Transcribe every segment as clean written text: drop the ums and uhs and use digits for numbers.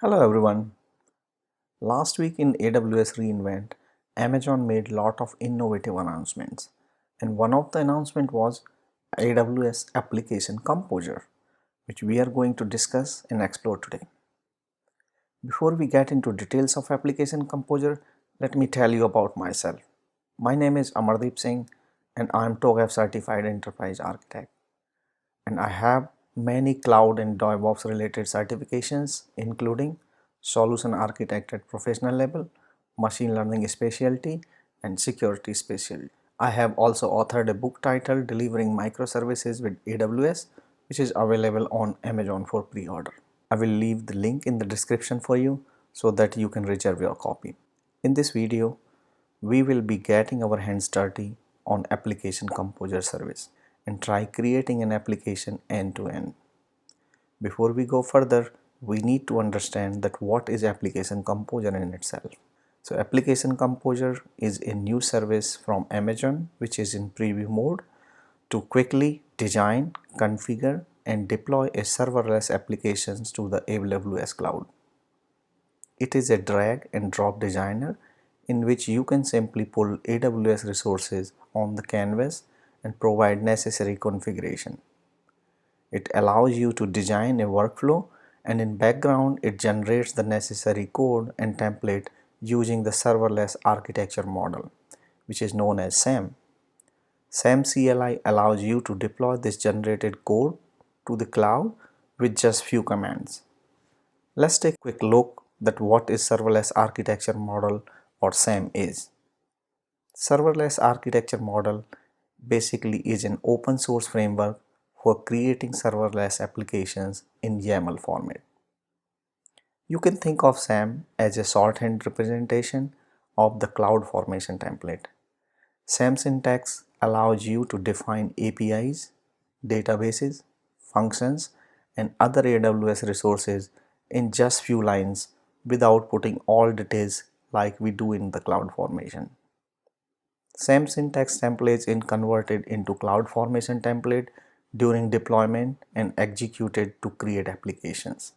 Hello everyone. Last week in AWS reInvent, Amazon made lot of innovative announcements. And one of the announcement was AWS Application Composer, which we are going to discuss and explore today. Before we get into details of Application Composer, let me tell you about myself. My name is Amardeep Singh and I am TOGAF certified enterprise architect. And I have many cloud and DevOps related certifications including solution architect at professional level, machine learning specialty, and security specialty. I have also authored a book titled Delivering Microservices with AWS, which is available on Amazon for pre-order. I will leave the link in the description for you so that you can reserve your copy. In this video, we will be getting our hands dirty on Application Composer service and try creating an application end to end. Before we go further, we need to understand that what is Application Composer in itself. So Application Composer is a new service from Amazon which is in preview mode to quickly design, configure and deploy a serverless applications to the AWS cloud. It is a drag and drop designer in which you can simply pull AWS resources on the canvas and provide necessary configuration. It allows you to design a workflow and in background it generates the necessary code and template using the serverless architecture model, which is known as SAM. SAM CLI allows you to deploy this generated code to the cloud with just few commands. Let's take a quick look at what is serverless architecture model or SAM is. Serverless architecture model basically is an open source framework for creating serverless applications in YAML format. You can think of SAM as a shorthand representation of the CloudFormation template. SAM syntax allows you to define APIs, databases, functions, and other AWS resources in just few lines without putting all details like we do in the CloudFormation. SAM syntax templates is converted into CloudFormation template during deployment and executed to create applications.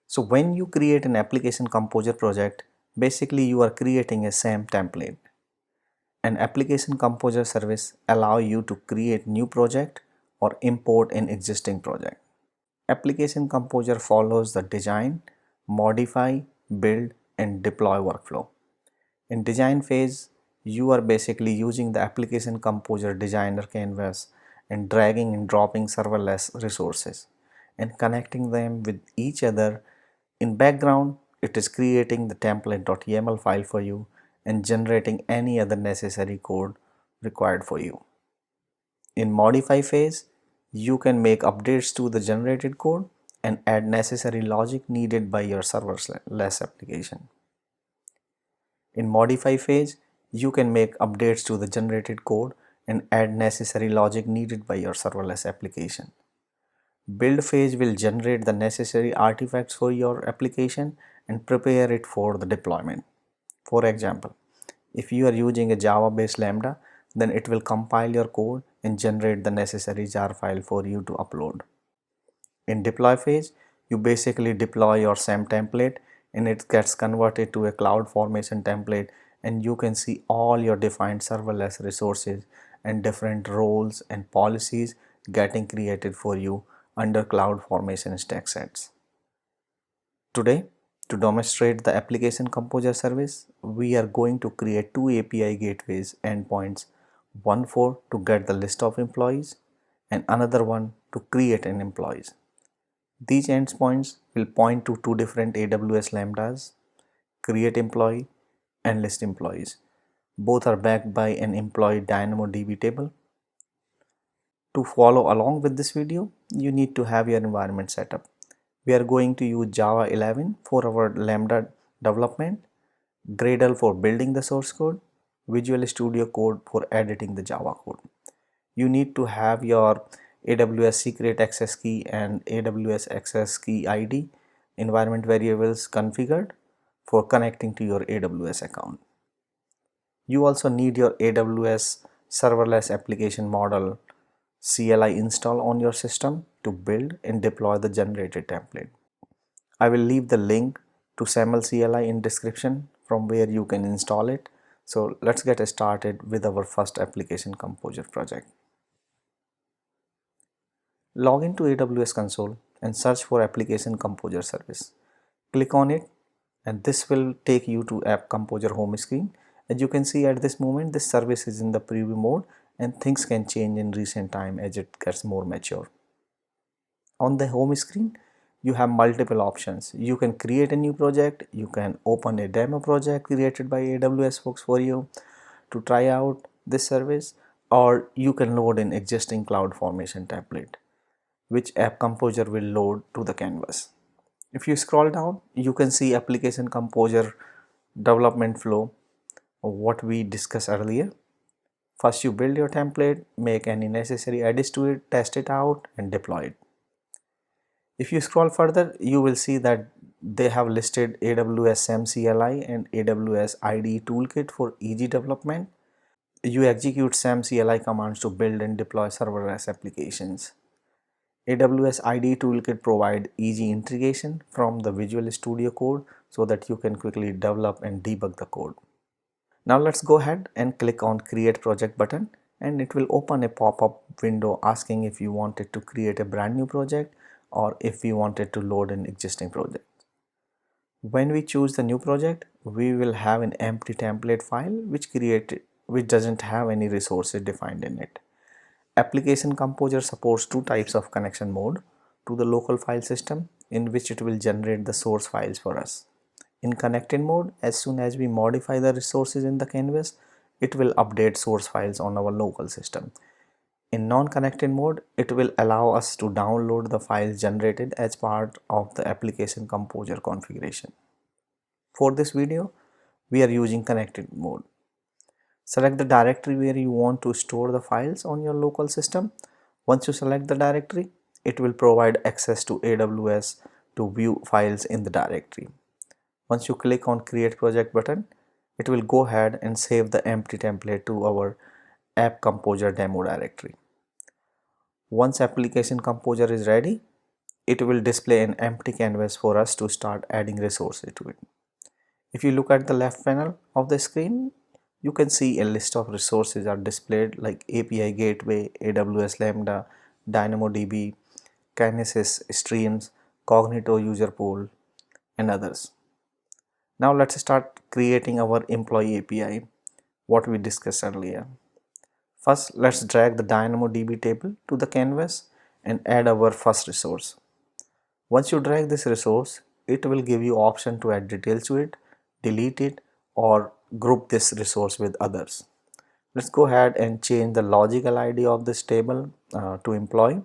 So when you create an application composer project, basically you are creating a SAM template. An application composer service allows you to create new project or import an existing project. Application composer follows the design, modify, build, and deploy workflow. In design phase, you are basically using the application composer designer canvas and dragging and dropping serverless resources and connecting them with each other. In background, it is creating the template.yaml file for you and generating any other necessary code required for you. In modify phase, you can make updates to the generated code and add necessary logic needed by your serverless application. In modify phase, you can make updates to the generated code and add necessary logic needed by your serverless application. Build phase will generate the necessary artifacts for your application and prepare it for the deployment. For example, if you are using a Java-based Lambda, then it will compile your code and generate the necessary jar file for you to upload. In deploy phase, you basically deploy your SAM template and it gets converted to a CloudFormation template and you can see all your defined serverless resources and different roles and policies getting created for you under CloudFormation stack sets. Today, to demonstrate the application composer service, we are going to create two API gateways endpoints, one for to get the list of employees and another one to create an employees. These endpoints will point to two different AWS Lambdas, create employee and list employees. Both are backed by an employee DynamoDB table. To follow along with this video, you need to have your environment set up. We are going to use Java 11 for our Lambda development, Gradle for building the source code, Visual Studio Code for editing the Java code. You need to have your AWS secret access key and AWS access key ID environment variables configured for connecting to your AWS account. You also need your AWS serverless application model CLI install on your system to build and deploy the generated template. I will leave the link to SAML CLI in description from where you can install it. So let's get started with our first application composer project. Log into AWS console and search for application composer service. Click on it and this will take you to app composer home screen. As you can see at this moment, this service is in the preview mode and things can change in recent time as it gets more mature. On the home screen, you have multiple options. You can create a new project, you can open a demo project created by AWS folks for you to try out this service, or you can load an existing cloud formation template which app composer will load to the canvas. If you scroll down, you can see application composer development flow of what we discussed earlier. First you build your template, make any necessary edits to it, test it out and deploy it. If you scroll further, you will see that they have listed AWS SAM CLI and AWS IDE toolkit for easy development. You execute SAM CLI commands to build and deploy serverless applications. AWS IDE toolkit provides easy integration from the Visual Studio Code so that you can quickly develop and debug the code. Now let's go ahead and click on Create Project button and it will open a pop-up window asking if you wanted to create a brand new project or if we wanted to load an existing project. When we choose the new project, we will have an empty template file which doesn't have any resources defined in it. Application Composer supports two types of connection mode to the local file system in which it will generate the source files for us. In connected mode, as soon as we modify the resources in the canvas, it will update source files on our local system. In non-connected mode, it will allow us to download the files generated as part of the application composer configuration. For this video, we are using connected mode. Select the directory where you want to store the files on your local system. Once you select the directory, it will provide access to AWS to view files in the directory. Once you click on Create Project button, it will go ahead and save the empty template to our App Composer demo directory. Once Application Composer is ready, it will display an empty canvas for us to start adding resources to it. If you look at the left panel of the screen, you can see a list of resources are displayed like API Gateway, AWS Lambda, DynamoDB, Kinesis Streams, Cognito User Pool, and others. Now let's start creating our employee API, what we discussed earlier. First, let's drag the DynamoDB table to the canvas and add our first resource. Once you drag this resource, it will give you option to add details to it, delete it, or group this resource with others. Let's go ahead and change the logical ID of this table to employee.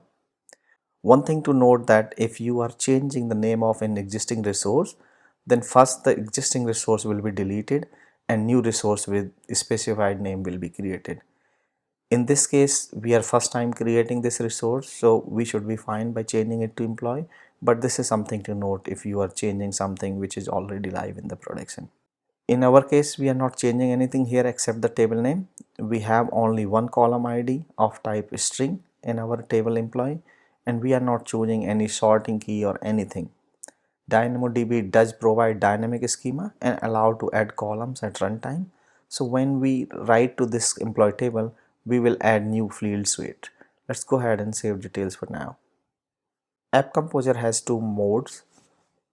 One thing to note that if you are changing the name of an existing resource, then first the existing resource will be deleted and new resource with a specified name will be created. In this case, we are first time creating this resource, so we should be fine by changing it to employee, but this is something to note if you are changing something which is already live in the production. In our case, we are not changing anything here except the table name. We have only one column ID of type string in our table employee, and we are not choosing any sorting key or anything. DynamoDB does provide dynamic schema and allow to add columns at runtime. So when we write to this employee table, we will add new fields to it. Let's go ahead and save details for now. App Composer has two modes.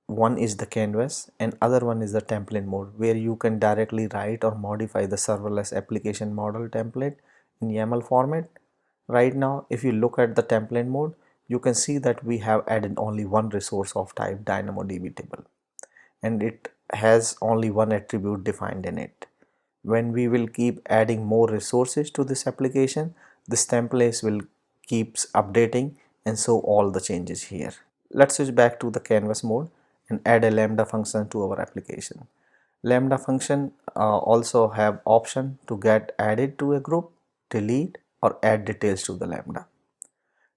One is the canvas and other one is the template mode, where you can directly write or modify the serverless application model template in YAML format. Right now, if you look at the template mode, you can see that we have added only one resource of type DynamoDB table, and it has only one attribute defined in it. When we will keep adding more resources to this application, this template will keeps updating and show all the changes here. Let's switch back to the canvas mode and add a Lambda function to our application. Lambda function also have option to get added to a group, delete, or add details to the Lambda.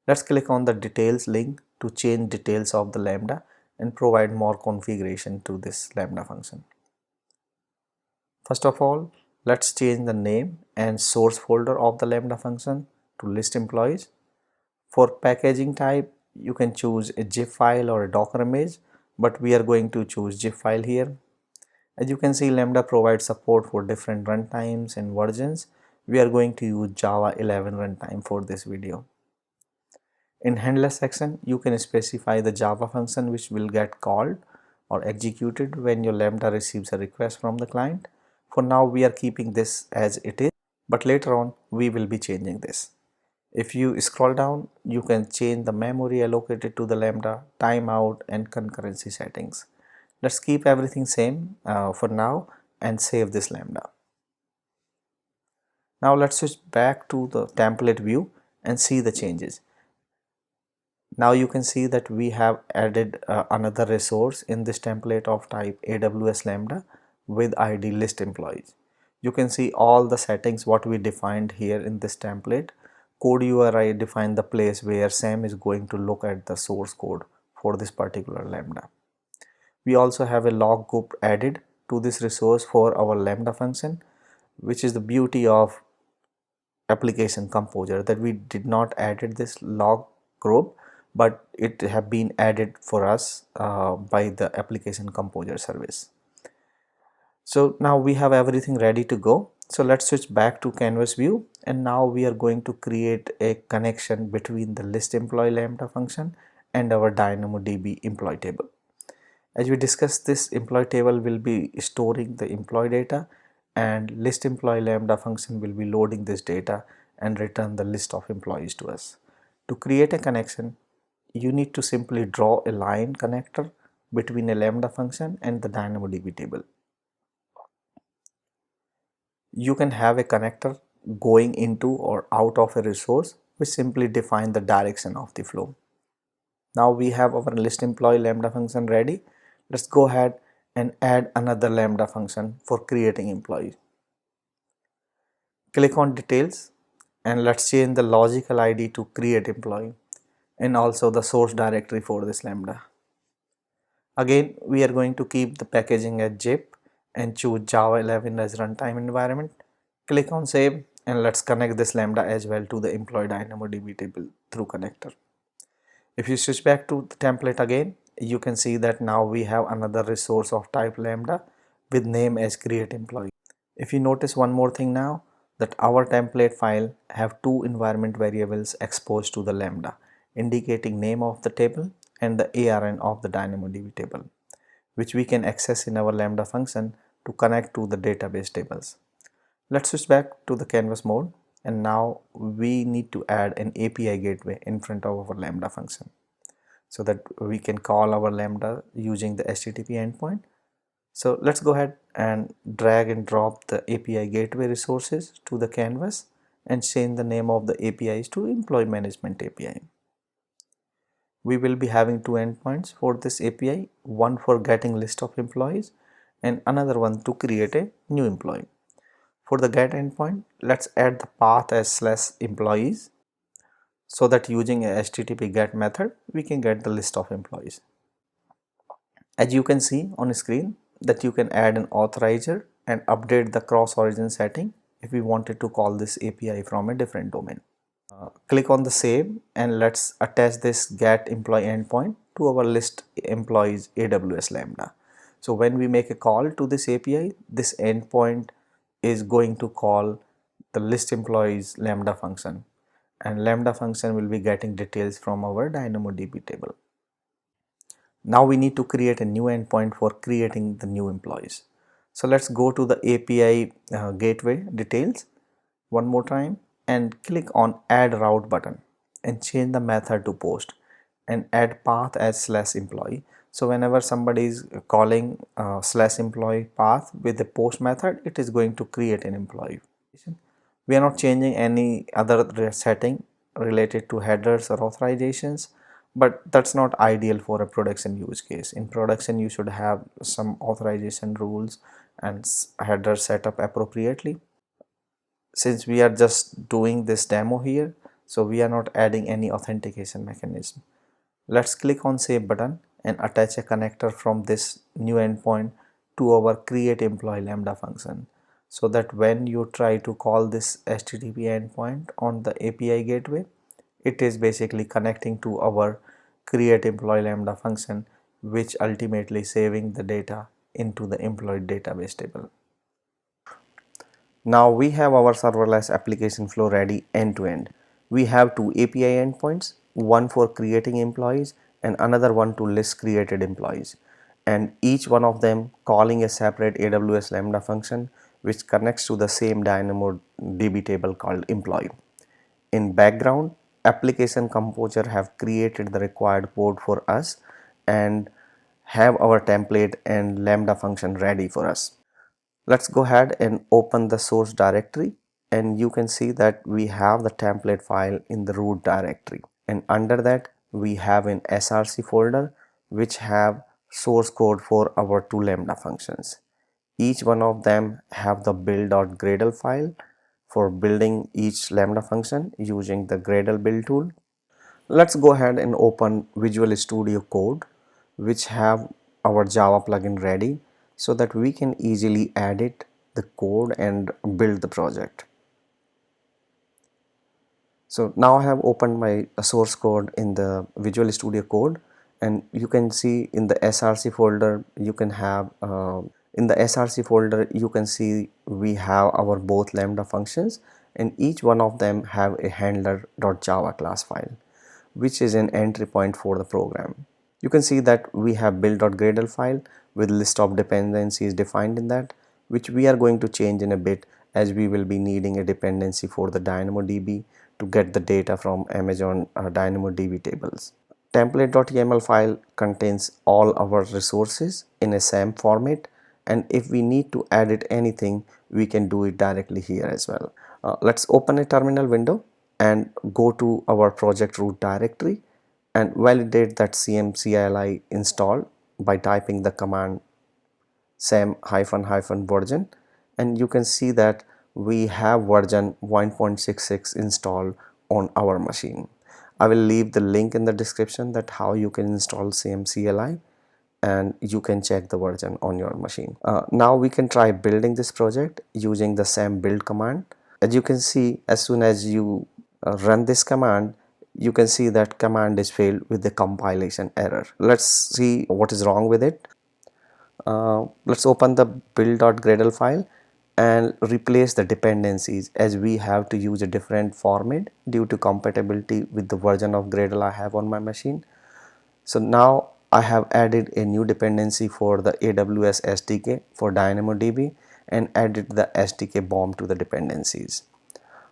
Let's click on the details link to change details of the Lambda and provide more configuration to this Lambda function. First of all, let's change the name and source folder of the Lambda function to list employees. For packaging type, you can choose a zip file or a Docker image. but we are going to choose zip file here. As you can see, Lambda provides support for different runtimes and versions. We are going to use Java 11 runtime for this video. In handler section, you can specify the Java function which will get called or executed when your Lambda receives a request from the client. For now, we are keeping this as it is, but later on we will be changing this. If you scroll down, you can change the memory allocated to the Lambda, timeout and concurrency settings. Let's keep everything same for now and save this Lambda. Now let's switch back to the template view and see the changes. Now you can see that we have added another resource in this template of type AWS Lambda with ID list employees. You can see all the settings what we defined here in this template. Code URI defined the place where SAM is going to look at the source code for this particular Lambda. We also have a log group added to this resource for our Lambda function, which is the beauty of Application Composer, that we did not added this log group, but it have been added for us by the Application Composer service. So now we have everything ready to go. So let's switch back to canvas view, and now we are going to create a connection between the list employee Lambda function and our DynamoDB employee table. As we discussed, this employee table will be storing the employee data, and list employee Lambda function will be loading this data and return the list of employees to us. To create a connection, you need to simply draw a line connector between a Lambda function and the DynamoDB table. You can have a connector going into or out of a resource which simply define the direction of the flow. Now we have our list employee Lambda function ready. Let's go ahead and add another Lambda function for creating employees. Click on details and let's change the logical ID to create employee and also the source directory for this Lambda. Again, we are going to keep the packaging as zip and choose Java 11 as runtime environment. Click on save and let's connect this Lambda as well to the employee DynamoDB table through connector. If you switch back to the template again, you can see that now we have another resource of type Lambda with name as create employee. If you notice one more thing now, that our template file have two environment variables exposed to the Lambda, indicating name of the table and the ARN of the DynamoDB table, which we can access in our Lambda function to connect to the database tables. Let's switch back to the canvas mode, and now we need to add an API gateway in front of our Lambda function so that we can call our Lambda using the HTTP endpoint. So let's go ahead and drag and drop the API gateway resources to the canvas and change the name of the APIs to Employee Management API. We will be having two endpoints for this API, one for getting list of employees and another one to create a new employee. For the get endpoint, let's add the path as /employees so that using a HTTP get method, we can get the list of employees. As you can see on the screen, that you can add an authorizer and update the cross origin setting if we wanted to call this API from a different domain. Click on the save and let's attach this get employee endpoint to our list employees AWS Lambda. So when we make a call to this API, this endpoint is going to call the list employees Lambda function, and Lambda function will be getting details from our DynamoDB table. Now we need to create a new endpoint for creating the new employees. So let's go to the API gateway details one more time and click on add route button and change the method to post and add path as /employee. So whenever somebody is calling /employee path with the post method, it is going to create an employee. We are not changing any other setting related to headers or authorizations, but that's not ideal for a production use case. In production, you should have some authorization rules and headers set up appropriately. Since we are just doing this demo here, so we are not adding any authentication mechanism. Let's click on save button and attach a connector from this new endpoint to our create employee Lambda function, so that when you try to call this HTTP endpoint on the API gateway, it is basically connecting to our create employee Lambda function which ultimately saving the data into the employee database table. Now we have our serverless application flow ready end to end. We have two API endpoints, one for creating employees and another one to list created employees, and each one of them calling a separate AWS Lambda function which connects to the same DynamoDB table called employee. In background, Application Composer have created the required code for us and have our template and Lambda function ready for us. Let's go ahead and open the source directory, and you can see that we have the template file in the root directory, and under that we have an src folder which have source code for our two Lambda functions. Each one of them have the build.gradle file for building each Lambda function using the Gradle build tool. Let's go ahead and open Visual Studio Code, which have our Java plugin ready so that we can easily edit the code and build the project. So now I have opened my source code in the Visual Studio Code, and you can see in the src folder you can have in the src folder you can see we have our both Lambda functions, and each one of them have a handler.java class file which is an entry point for the program. You can see that we have build.gradle file with list of dependencies defined in that, which we are going to change in a bit as we will be needing a dependency for the DynamoDB to get the data from Amazon DynamoDB tables. Template.yml file contains all our resources in a SAM format, and if we need to edit anything we can do it directly here as well. Let's open a terminal window and go to our project root directory and validate that CMCLI installed by typing the command sam -version, and you can see that we have version 1.66 installed on our machine. I will leave the link in the description that how you can install CMCLI and you can check the version on your machine. Now we can try building this project using the sam build command. As you can see, as soon as you run this command, you can see that command is failed with the compilation error. Let's see what is wrong with it. Let's open the build.gradle file and replace the dependencies, as we have to use a different format due to compatibility with the version of Gradle I have on my machine. So now I have added a new dependency for the AWS SDK for DynamoDB and added the SDK bomb to the dependencies.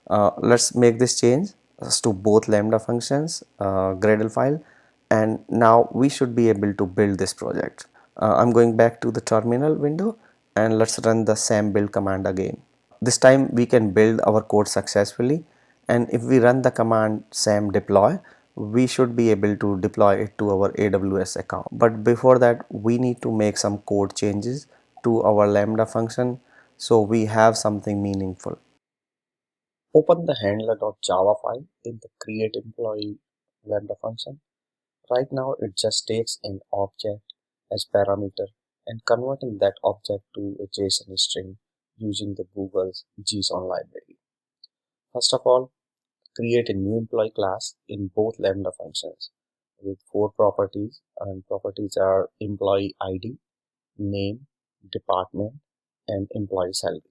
Let's make this change to both Lambda functions, Gradle file, and now we should be able to build this project. I'm going back to the terminal window and let's run the sam build command again. This time we can build our code successfully, and if we run the command sam deploy, we should be able to deploy it to our AWS account. But before that we need to make some code changes to our Lambda function so we have something meaningful. Open the handler.java file in the create employee Lambda function. Right now it just takes an object as parameter and converting that object to a JSON string using the Google's JSON library. First of all, create a new employee class in both Lambda functions with 4 properties, and properties are employee ID, name, department, and employee salary.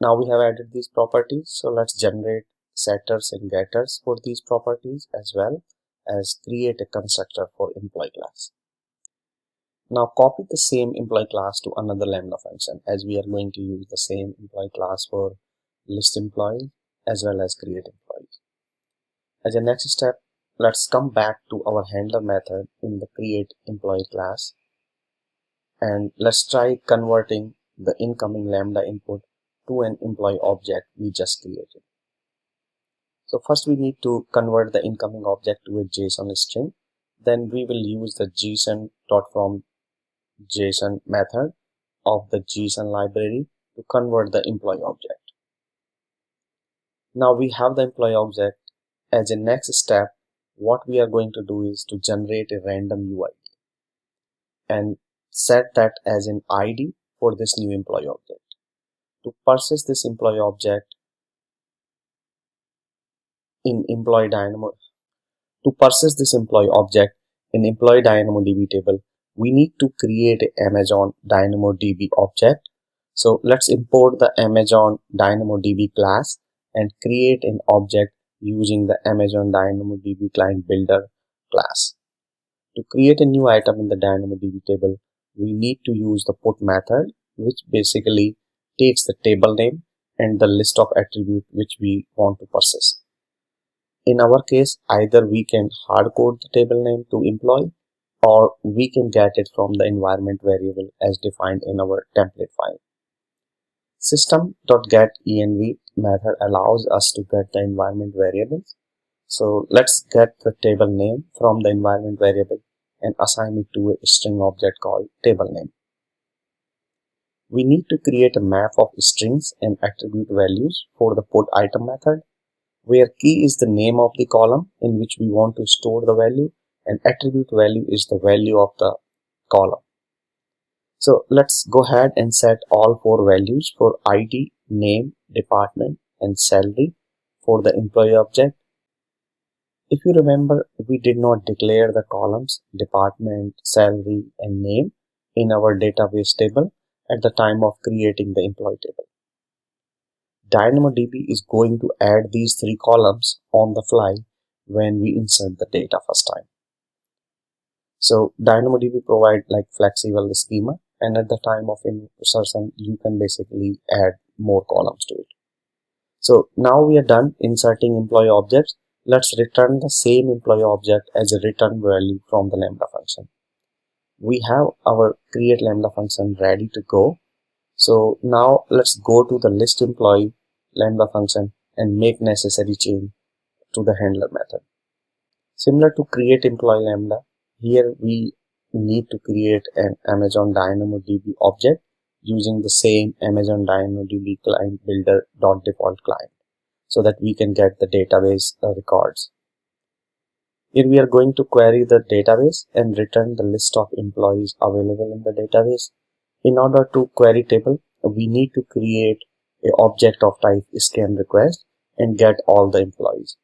Now we have added these properties, so let's generate setters and getters for these properties as well as create a constructor for employee class. Now copy the same employee class to another Lambda function, as we are going to use the same employee class for list employees as well as create employees. As a next step, let's come back to our handler method in the create employee class and let's try converting the incoming Lambda input to an employee object we just created. So first we need to convert the incoming object to a JSON string. Then we will use the JSON.from JSON method of the JSON library to convert the employee object. Now we have the employee object. As a next step, what we are going to do is to generate a random UID and set that as an ID for this new employee object. To process this employee object in employee To process this employee object in employee DynamoDB table, we need to create an Amazon DynamoDB object. So let's import the Amazon DynamoDB class and create an object using the Amazon DynamoDB client builder class. To create a new item in the DynamoDB table, we need to use the put method, which basically takes the table name and the list of attributes which we want to process. In our case, either we can hardcode the table name to employee, or we can get it from the environment variable as defined in our template file. System.getEnv method allows us to get the environment variables. So let's get the table name from the environment variable and assign it to a string object called table name. We need to create a map of strings and attribute values for the put item method, where key is the name of the column in which we want to store the value, and attribute value is the value of the column. So let's go ahead and set all four values for ID, name, department, and salary for the employee object. If you remember, we did not declare the columns department, salary, and name in our database table at the time of creating the employee table. DynamoDB is going to add these three columns on the fly when we insert the data first time. So DynamoDB provides like flexible schema, and at the time of insertion you can basically add more columns to it. So now we are done inserting employee objects. Let's return the same employee object as a return value from the Lambda function. We have our create Lambda function ready to go. So now let's go to the list employee Lambda function and make necessary change to the handler method. Similar to create employee Lambda, here we need to create an Amazon DynamoDB object using the same Amazon DynamoDB client builder .default client, so that we can get the database records. Here we are going to query the database and return the list of employees available in the database. In order to query table, we need to create an object of type scan request and get all the employees.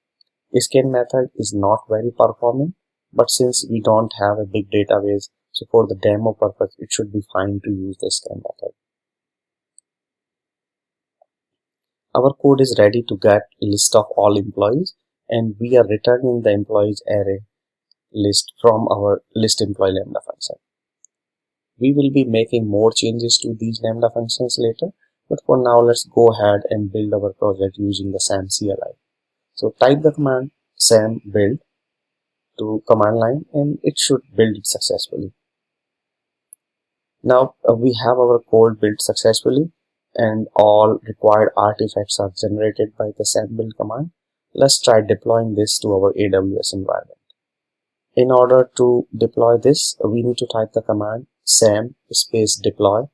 Scan method is not very performant, but since we don't have a big database, so for the demo purpose, it should be fine to use the scan method. Our code is ready to get a list of all employees, and we are returning the employees array list from our list employee Lambda function. We will be making more changes to these Lambda functions later, but for now let's go ahead and build our project using the SAM CLI. So type the command SAM build to command line and it should build it successfully. Now we have our code built successfully and all required artifacts are generated by the SAM build command. Let's try deploying this to our AWS environment. In order to deploy this, we need to type the command SAM space deploy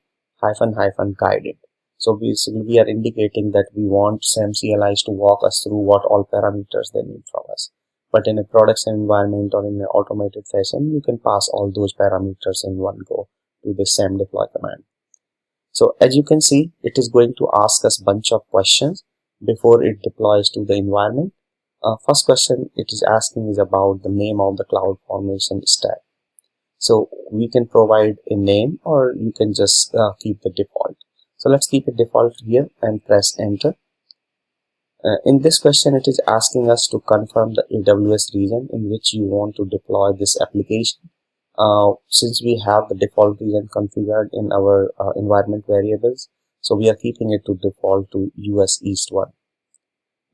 -- guided. So basically we are indicating that we want SAM CLIs to walk us through what all parameters they need from us. But in a production environment or in an automated fashion, you can pass all those parameters in one go to the SAM deploy command. So as you can see, it is going to ask us a bunch of questions before it deploys to the environment. First question it is asking is about the name of the CloudFormation stack. So we can provide a name or you can just keep the default. So let's keep it default here and press enter. In this question, it is asking us to confirm the AWS region in which you want to deploy this application. Since we have the default region configured in our environment variables, so we are keeping it to default to US East 1.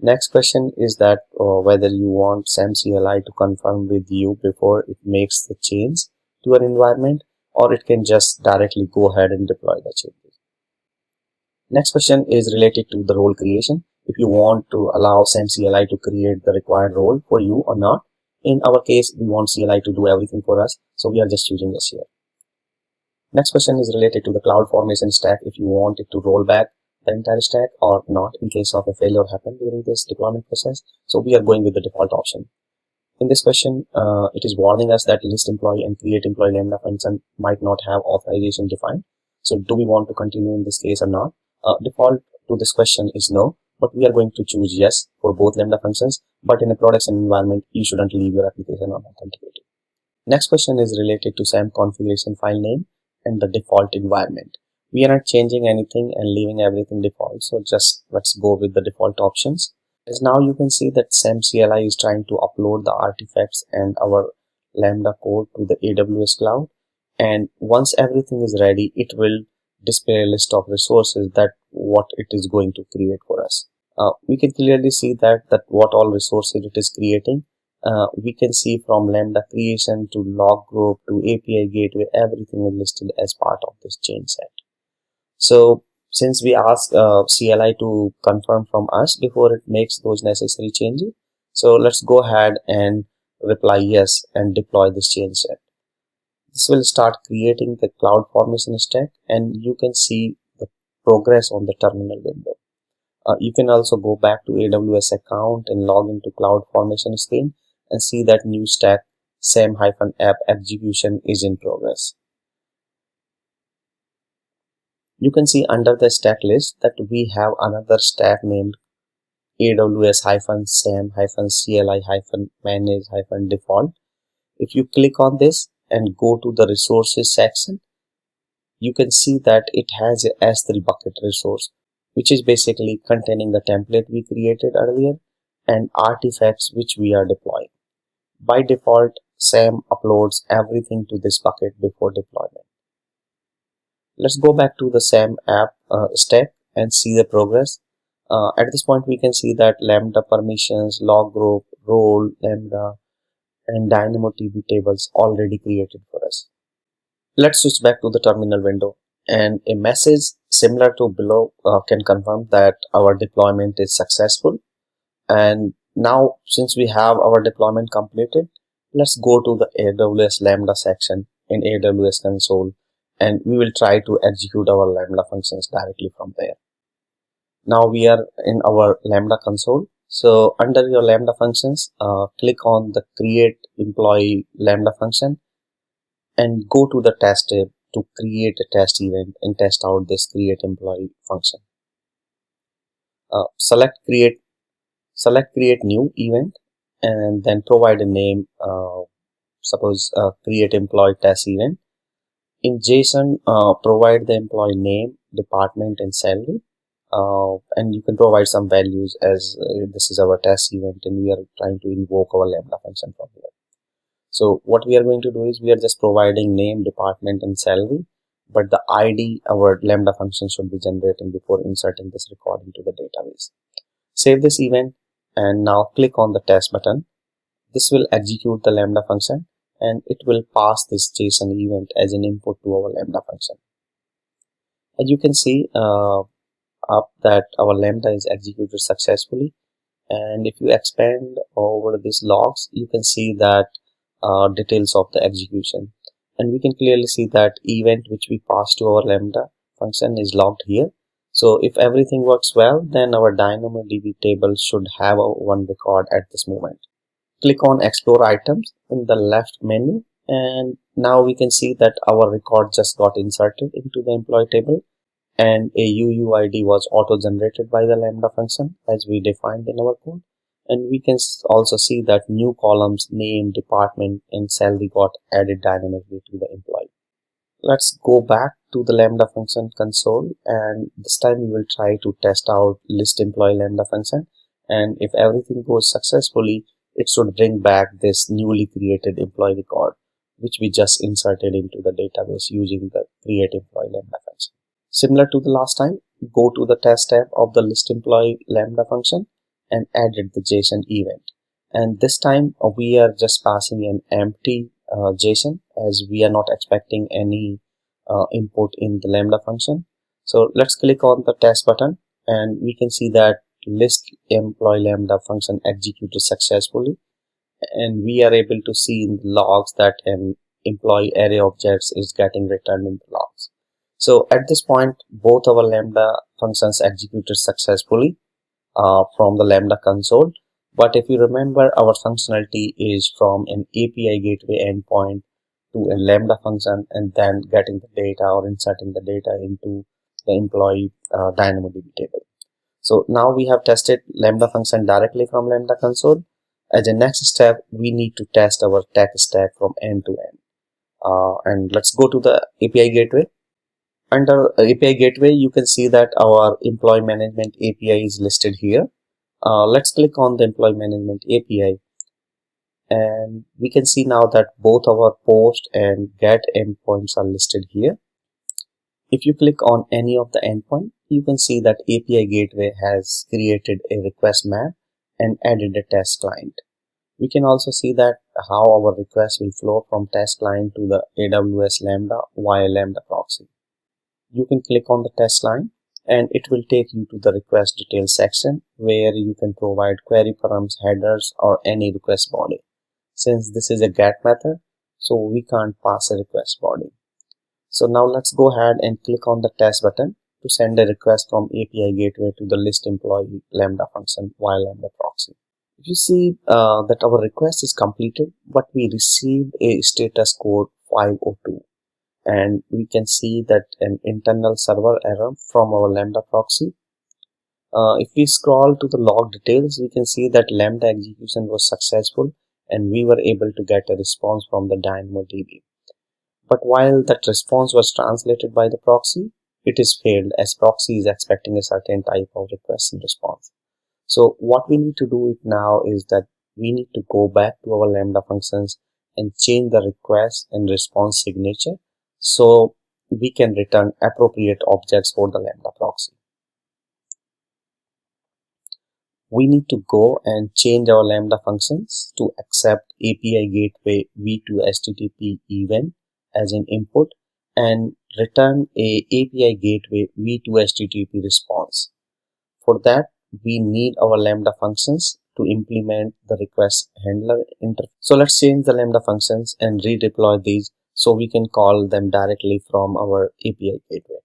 Next question is that whether you want SAM CLI to confirm with you before it makes the change to your environment, or it can just directly go ahead and deploy the changes. Next question is related to the role creation. If you want to allow SAM CLI to create the required role for you or not. In our case, we want CLI to do everything for us, so we are just choosing this here. Next question is related to the CloudFormation stack, if you want it to roll back the entire stack or not in case of a failure happen during this deployment process. So we are going with the default option. In this question, it is warning us that list employee and create employee Lambda function might not have authorization defined. So do we want to continue in this case or not? Default to this question is no, but we are going to choose yes for both Lambda functions. But in a production environment, you shouldn't leave your application unauthenticated. Next question is related to SAM configuration file name and the default environment. We are not changing anything and leaving everything default, so just let's go with the default options. As now you can see that SAM CLI is trying to upload the artifacts and our Lambda code to the AWS cloud, and once everything is ready, it will display a list of resources that what it is going to create for us. We can clearly see that what all resources it is creating. We can see from Lambda creation to log group to API gateway, everything is listed as part of this change set. So since we ask CLI to confirm from us before it makes those necessary changes, so let's go ahead and reply yes and deploy this change set. This will start creating the cloud formation stack, and you can see the progress on the terminal window. You can also go back to AWS account and log into cloud formation screen and see that new stack SAM-app execution is in progress. You can see under the stack list that we have another stack named AWS-SAM-CLI-manage-default. If you click on this and go to the resources section, you can see that it has a S3 bucket resource, which is basically containing the template we created earlier and artifacts which we are deploying. By default, SAM uploads everything to this bucket before deployment. Let's go back to the SAM app stack and see the progress. At this point, we can see that Lambda permissions, log group, role, Lambda, and DynamoDB tables already created for us. Let's switch back to the terminal window, and a message similar to below can confirm that our deployment is successful. And now, since we have our deployment completed, let's go to the AWS Lambda section in AWS console, and we will try to execute our Lambda functions directly from there. Now we are in our Lambda console. So under your Lambda functions, click on the create employee Lambda function and go to the test tab to create a test event and test out this create employee function. Select create new event and then provide a name, suppose create employee test event. In JSON, provide the employee name, department, and salary. And you can provide some values as this is our test event and we are trying to invoke our Lambda function from here. So what we are going to do is we are just providing name, department, and salary, but the ID our Lambda function should be generating before inserting this record into the database. Save this event and now click on the test button. This will execute the Lambda function and it will pass this JSON event as an input to our Lambda function. As you can see that our Lambda is executed successfully, and if you expand over these logs, you can see that details of the execution, and we can clearly see that event which we passed to our Lambda function is logged here. So if everything works well, then our DynamoDB table should have one record at this moment. Click on explore items in the left menu, and now we can see that our record just got inserted into the employee table, and a UUID was auto-generated by the Lambda function as we defined in our code. And we can also see that new columns, name, department, and salary got added dynamically to the employee. Let's go back to the Lambda function console, and this time we will try to test out list employee Lambda function. And if everything goes successfully, it should bring back this newly created employee record, which we just inserted into the database using the create employee Lambda function. Similar to the last time, go to the test tab of the list employee Lambda function and added the JSON event. And this time we are just passing an empty JSON as we are not expecting any input in the Lambda function. So let's click on the test button and we can see that list employee Lambda function executed successfully, and we are able to see in the logs that an employee array objects is getting returned in the logs. So at this point, both our Lambda functions executed successfully from the Lambda console. But if you remember, our functionality is from an API gateway endpoint to a Lambda function and then getting the data or inserting the data into the employee DynamoDB table. So now we have tested Lambda function directly from Lambda console. As a next step, we need to test our tech stack from end to end. And let's go to the API gateway. Under API gateway, you can see that our employee management API is listed here. Let's click on the employee management API, and we can see now that both our post and get endpoints are listed here. If you click on any of the endpoint, you can see that API gateway has created a request map and added a test client. We can also see that how our request will flow from test client to the AWS Lambda via Lambda proxy. You can click on the test line and it will take you to the request details section where you can provide query params, headers, or any request body. Since this is a GET method, so we can't pass a request body. So now let's go ahead and click on the test button to send a request from API gateway to the list employee Lambda function via Lambda proxy. If you see that our request is completed, but we received a status code 502, and we can see that an internal server error from our Lambda proxy. If we scroll to the log details, we can see that Lambda execution was successful and we were able to get a response from the DynamoDB. But while that response was translated by the proxy, it is failed as proxy is expecting a certain type of request and response. So what we need to do now is that we need to go back to our Lambda functions and change the request and response signature so we can return appropriate objects for the Lambda proxy. We need to go and change our Lambda functions to accept API gateway v2 HTTP event as an input and return a API gateway v2 HTTP response. For that, we need our Lambda functions to implement the request handler interface. So let's change the Lambda functions and redeploy these so we can call them directly from our API gateway.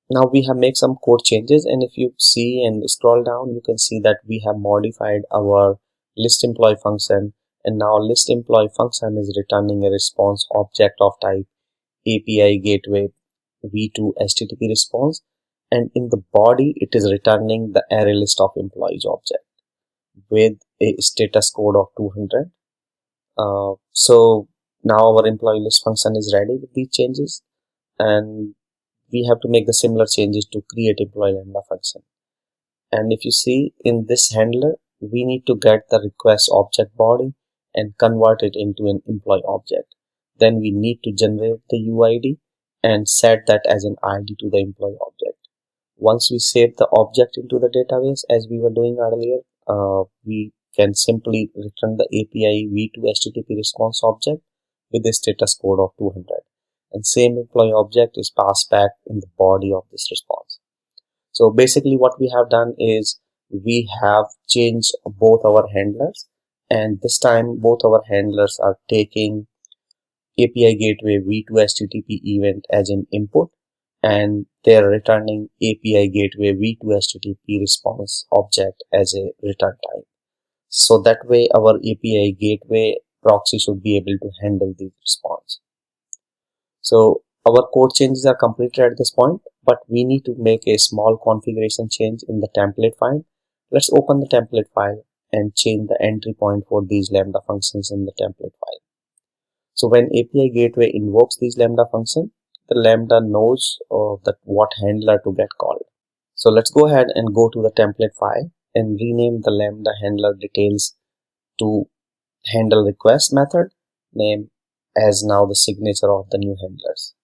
Now we have made some code changes, and if you see and scroll down, you can see that we have modified our list employee function, and now list employee function is returning a response object of type API gateway v2 HTTP response, and in the body it is returning the array list of employees object with a status code of 200. So now our employee list function is ready with these changes, and we have to make the similar changes to create employee Lambda function. And if you see in this handler, we need to get the request object body and convert it into an employee object. Then we need to generate the UID and set that as an ID to the employee object. Once we save the object into the database as we were doing earlier, we can simply return the API v2 HTTP response object with a status code of 200. And same employee object is passed back in the body of this response. So basically what we have done is we have changed both our handlers, and this time both our handlers are taking API gateway v2 HTTP event as an input, and they are returning API gateway v2 HTTP response object as a return type. So that way our API gateway proxy should be able to handle the response. So our code changes are completed at this point, but we need to make a small configuration change in the template file. Let's open the template file and change the entry point for these Lambda functions in the template file. So when API gateway invokes these Lambda functions, the Lambda knows that what handler to get called. So let's go ahead and go to the template file and rename the Lambda handler details to handle request method name as now the signature of the new handlers.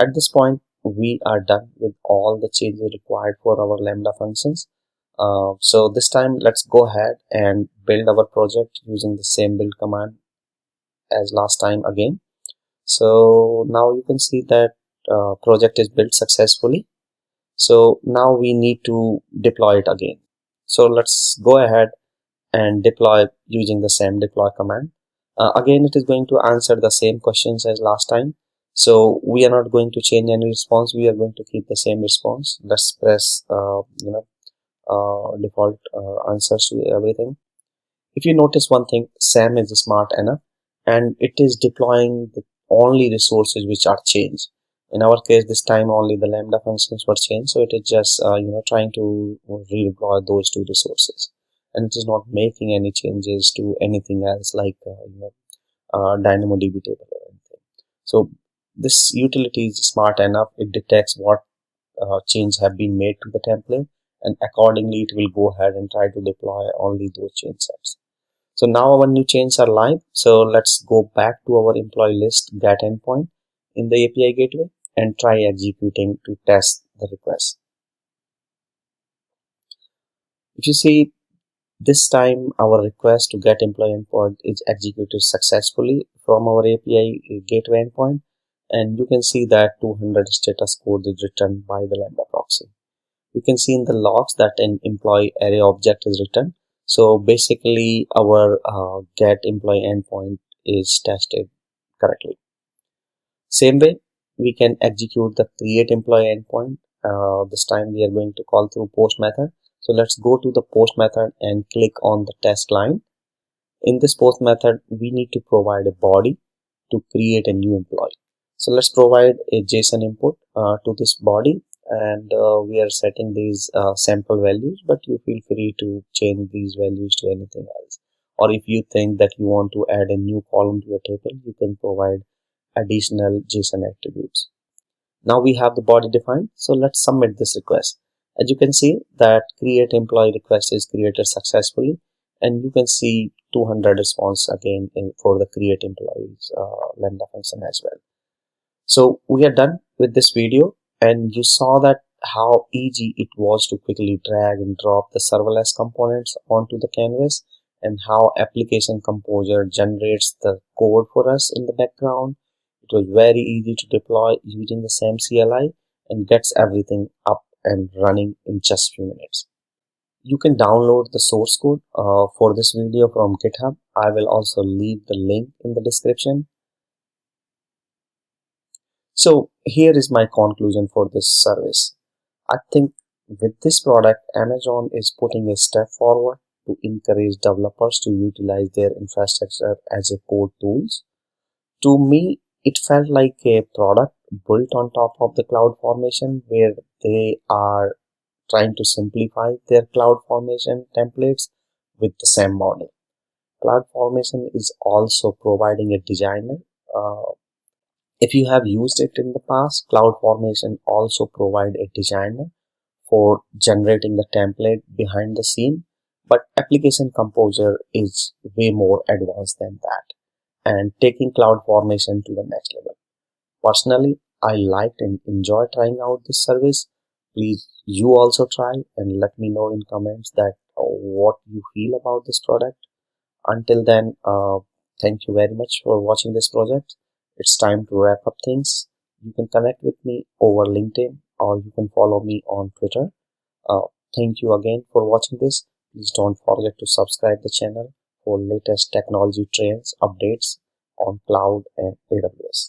At this point, we are done with all the changes required for our Lambda functions. So this time, let's go ahead and build our project using the same build command as last time again. So now you can see that project is built successfully. So now we need to deploy it again. So let's go ahead and deploy using the same deploy command. Again, it is going to answer the same questions as last time. So we are not going to change any response. We are going to keep the same response. Let's press default answers to everything. If you notice one thing, SAM is smart enough and it is deploying the only resources which are changed. In our case, this time only the Lambda functions were changed, so it is just trying to redeploy those two resources, and it is not making any changes to anything else like DynamoDB table or anything. So this utility is smart enough. It detects what changes have been made to the template, and accordingly it will go ahead and try to deploy only those change sets. So now our new changes are live. So let's go back to our employee list get endpoint in the API gateway and try executing to test the request. If you see, this time our request to get employee endpoint is executed successfully from our API gateway endpoint, and you can see that 200 status code is returned by the Lambda proxy. You can see in the logs that an employee array object is returned. So basically our get employee endpoint is tested correctly. Same way we can execute the create employee endpoint. This time we are going to call through post method. So let's go to the post method and click on the test line. In this post method, we need to provide a body to create a new employee. So let's provide a JSON input to this body, and we are setting these sample values, but you feel free to change these values to anything else. Or if you think that you want to add a new column to your table, you can provide additional JSON attributes. Now we have the body defined, so let's submit this request. As you can see that create employee request is created successfully, and you can see 200 response again for the create employees Lambda function as well. So we are done with this video, and you saw that how easy it was to quickly drag and drop the serverless components onto the canvas, and how Application Composer generates the code for us in the background. It was very easy to deploy using the SAM CLI and gets everything up and running in just few minutes. You can download the source code for this video from GitHub. I will also leave the link in the description. So here is my conclusion for this service. I think with this product, Amazon is putting a step forward to encourage developers to utilize their infrastructure as a code tools. To me, it felt like a product built on top of the CloudFormation, where they are trying to simplify their CloudFormation templates with the same model. CloudFormation is also providing a designer. If you have used it in the past, CloudFormation also provide a designer for generating the template behind the scene, but Application Composer is way more advanced than that and taking CloudFormation to the next level. Personally, I liked and enjoyed trying out this service. Please, you also try and let me know in comments that what you feel about this product. Until then, thank you very much for watching this project. It's time to wrap up things. You can connect with me over LinkedIn, or you can follow me on Twitter. Thank you again for watching this. Please don't forget to subscribe the channel for latest technology trends, updates on cloud and AWS.